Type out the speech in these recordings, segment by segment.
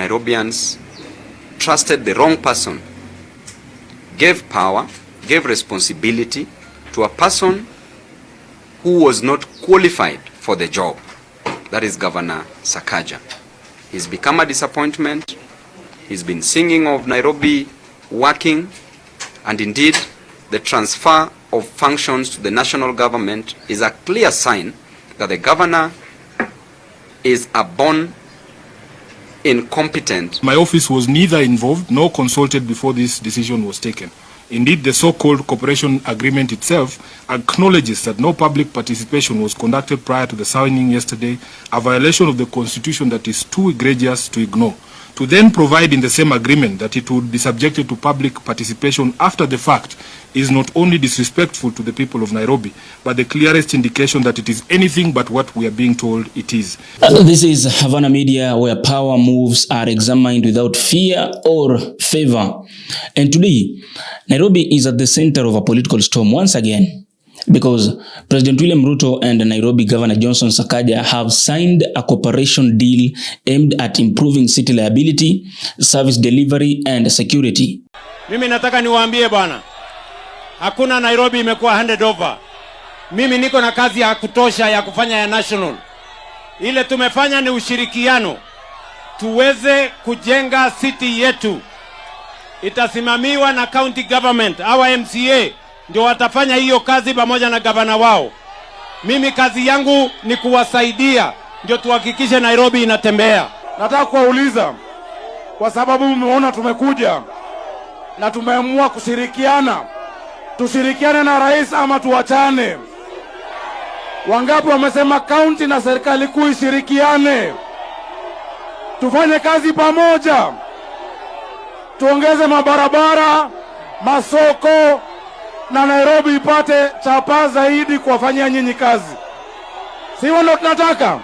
Nairobians trusted the wrong person, gave power, gave responsibility to a person who was not qualified for the job. That is Governor Sakaja. He's become a disappointment. He's been singing of Nairobi working, and indeed the transfer of functions to the national government is a clear sign that the governor is a born incompetent. My office was neither involved nor consulted before this decision was taken. Indeed, the so-called cooperation agreement itself acknowledges that no public participation was conducted prior to the signing yesterday, a violation of the Constitution that is too egregious to ignore. To then provide in the same agreement that it would be subjected to public participation after the fact is not only disrespectful to the people of Nairobi, but the clearest indication that it is anything but what we are being told it is. This is Havana Media, where power moves are examined without fear or favor. And today, Nairobi is at the center of a political storm once again, because President William Ruto and Nairobi Governor Johnson Sakaja have signed a cooperation deal aimed at improving city liability, service delivery and security. Mimi nataka niwaambie bwana, hakuna Nairobi imekuwa handed over. Mimi niko na kazi ya kutosha ya kufanya ya national. Ile tumefanya ni ushirikiano, tuweze kujenga city yetu. Itasimamiwa na county government, our MCA ndio watafanya hiyo kazi pamoja na gavana wao. Mimi kazi yangu ni kuwasaidia ndio tuhakikishe Nairobi inatembea. Nataka kuwauliza, kwa sababu mmeona tumekuja na tumeamua kushirikiana, tushirikiane na rais ama tuachane? Wangapi wamesema county na serikali kuu ishirikiane, tufanye kazi pamoja, tuongeze mabarabara, masoko, na Nairobi ipate chapa zaidi kuwafanyia nyinyi kazi? Sio ndio tunataka?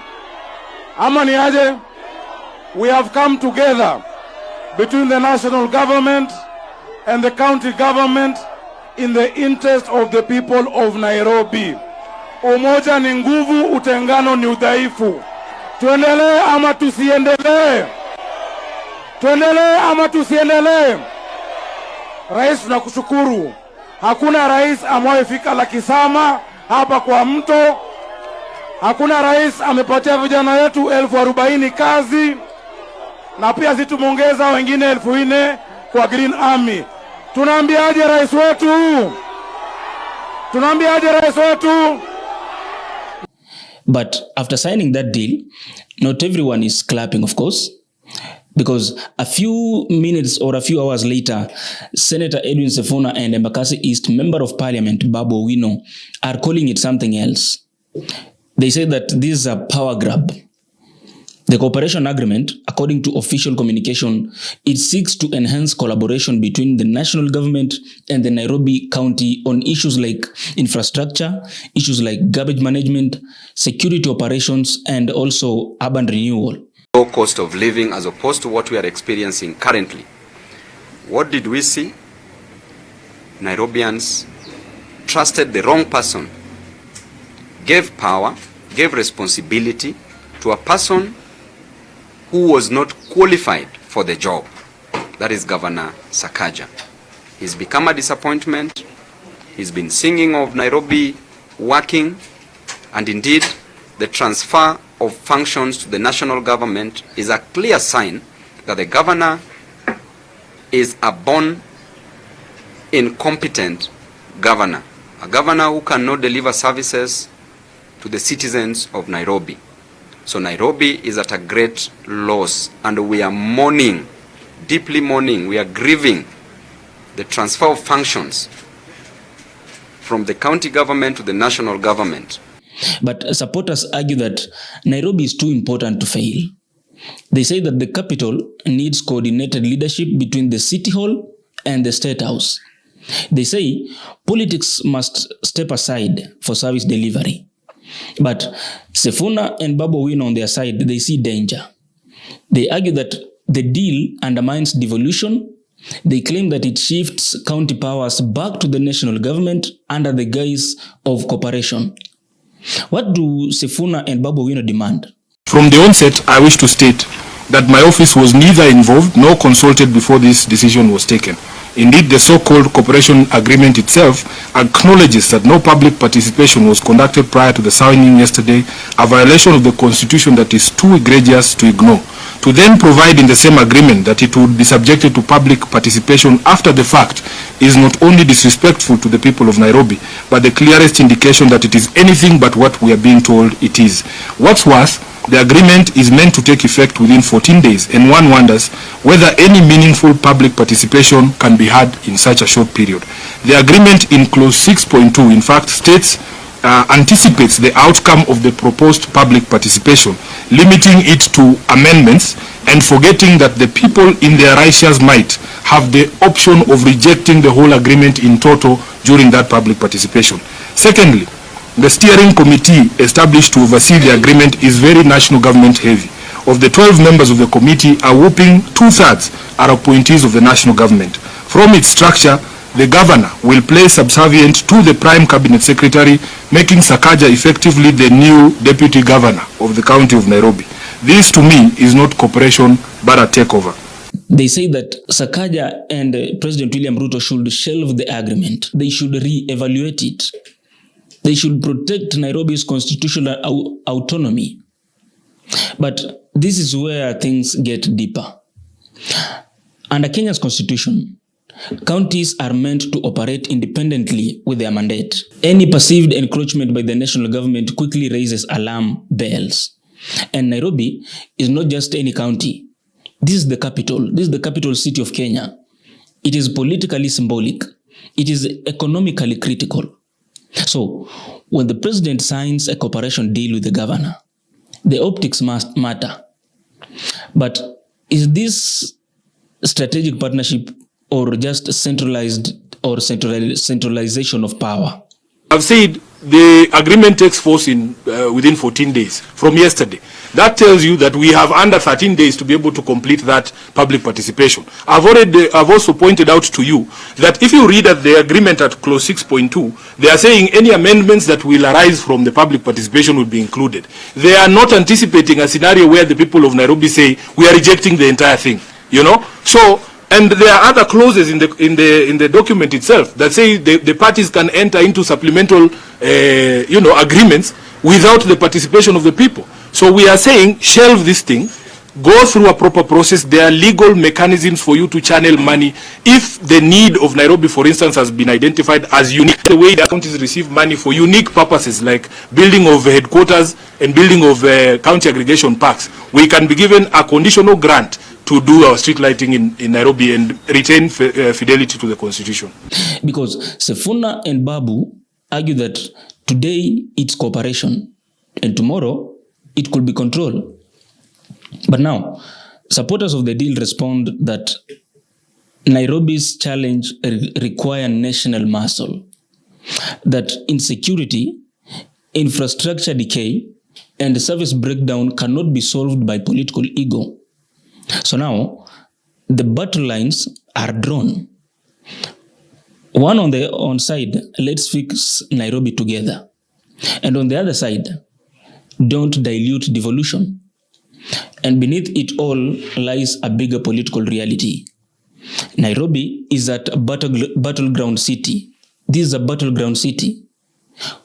Ama ni aje? We have come together between the national government and the county government in the interest of the people of Nairobi. Umoja ni nguvu, utengano ni udhaifu. Tuendelee ama tusiendelee? Tuendelee ama tusiendelee? Rais, tunakushukuru. Hakuna rais amewafika Lakisama hapa kwa mto. Hakuna rais amepatia vijana wetu 40,000 kazi. Na pia sisi tumeongeza wengine 4,000 kwa Green Army. Tunaambiaje rais wetu? Tunaambiaje rais wetu? But after signing that deal, not everyone is clapping, of course. Because a few minutes or a few hours later, Senator Edwin Sifuna and Embakasi East Member of Parliament Babu Owino are calling it something else. They say that this is a power grab. The cooperation agreement, according to official communication, it seeks to enhance collaboration between the national government and the Nairobi County on issues like infrastructure, issues like garbage management, security operations, and also urban renewal. Low cost of living as opposed to what we are experiencing currently. What did we see? Nairobians trusted the wrong person, gave power, gave responsibility to a person who was not qualified for the job. That is Governor Sakaja. He's become a disappointment. He's been singing of Nairobi working, and indeed the transfer of functions to the national government is a clear sign that the governor is a born incompetent governor, a governor who cannot deliver services to the citizens of Nairobi. So Nairobi is at a great loss, and we are mourning, deeply mourning, we are grieving the transfer of functions from the county government to the national government. But supporters argue that Nairobi is too important to fail. They say that the capital needs coordinated leadership between the City Hall and the State House. They say politics must step aside for service delivery. But Sifuna and Babu Owino on their side, they see danger. They argue that the deal undermines devolution. They claim that it shifts county powers back to the national government under the guise of cooperation. What do Sifuna and Babu Owino demand? From the onset, I wish to state, that my office was neither involved nor consulted before this decision was taken. Indeed, the so-called cooperation agreement itself acknowledges that no public participation was conducted prior to the signing yesterday, a violation of the Constitution that is too egregious to ignore. To then provide in the same agreement that it would be subjected to public participation after the fact is not only disrespectful to the people of Nairobi, but the clearest indication that it is anything but what we are being told it is. What's worse, the agreement is meant to take effect within 14 days, and one wonders whether any meaningful public participation can be had in such a short period. The agreement in clause 6.2 in fact states anticipates the outcome of the proposed public participation, limiting it to amendments and forgetting that the people in their righteous might have the option of rejecting the whole agreement in total during that public participation. Secondly, the steering committee established to oversee the agreement is very national government heavy. Of the 12 members of the committee, a whopping 2/3 are appointees of the national government. From its structure, the governor will play subservient to the prime cabinet secretary, making Sakaja effectively the new deputy governor of the county of Nairobi. This to me is not cooperation but a takeover. They say that Sakaja and President William Ruto should shelve the agreement. They should re-evaluate it. They should protect Nairobi's constitutional autonomy. But this is where things get deeper. Under Kenya's constitution, counties are meant to operate independently with their mandate. Any perceived encroachment by the national government quickly raises alarm bells. And Nairobi is not just any county. This is the capital. This is the capital city of Kenya. It is politically symbolic. It is economically critical. So, when the president signs a cooperation deal with the governor, the optics must matter. But is this strategic partnership or just centralization of power? I've said the agreement takes force in within 14 days from yesterday. That tells you that we have under 13 days to be able to complete that public participation. I've also pointed out to you that if you read at the agreement at clause 6.2, they are saying any amendments that will arise from the public participation will be included. They are not anticipating a scenario where the people of Nairobi say we are rejecting the entire thing. You know, so. And there are other clauses in the document itself that say the parties can enter into supplemental, agreements without the participation of the people. So we are saying shelve this thing, go through a proper process. There are legal mechanisms for you to channel money. If the need of Nairobi, for instance, has been identified as unique, the way the counties receive money for unique purposes like building of headquarters and building of county aggregation parks, we can be given a conditional grant to do our street lighting in Nairobi and retain fidelity to the constitution. Because Sifuna and Babu argue that today it's cooperation and tomorrow it could be control. But now, supporters of the deal respond that Nairobi's challenge require national muscle, that insecurity, infrastructure decay, and service breakdown cannot be solved by political ego. So now, the battle lines are drawn. One on the side, let's fix Nairobi together. And on the other side, don't dilute devolution. And beneath it all lies a bigger political reality. Nairobi is a battleground city. This is a battleground city.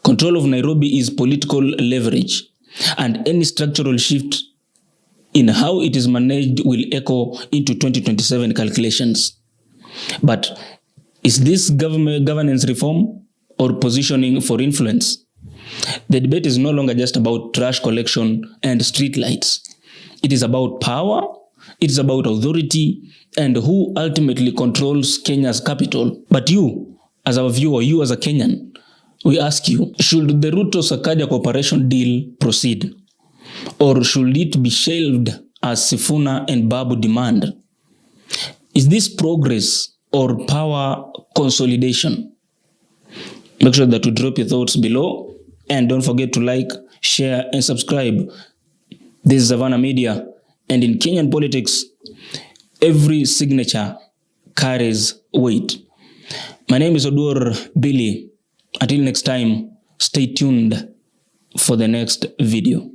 Control of Nairobi is political leverage. And any structural shift in how it is managed will echo into 2027 calculations. But is this governance reform or positioning for influence? The debate is no longer just about trash collection and street lights. It is about power, it is about authority, and who ultimately controls Kenya's capital. But you, as our viewer, you as a Kenyan, we ask you, should the Ruto-Sakaja cooperation deal proceed? Or should it be shelved as Sifuna and Babu demand? Is this progress or power consolidation? Make sure that you drop your thoughts below and don't forget to like, share, and subscribe. This is Havana Media, and in Kenyan politics, every signature carries weight. My name is Odur Billy. Until next time, stay tuned for the next video.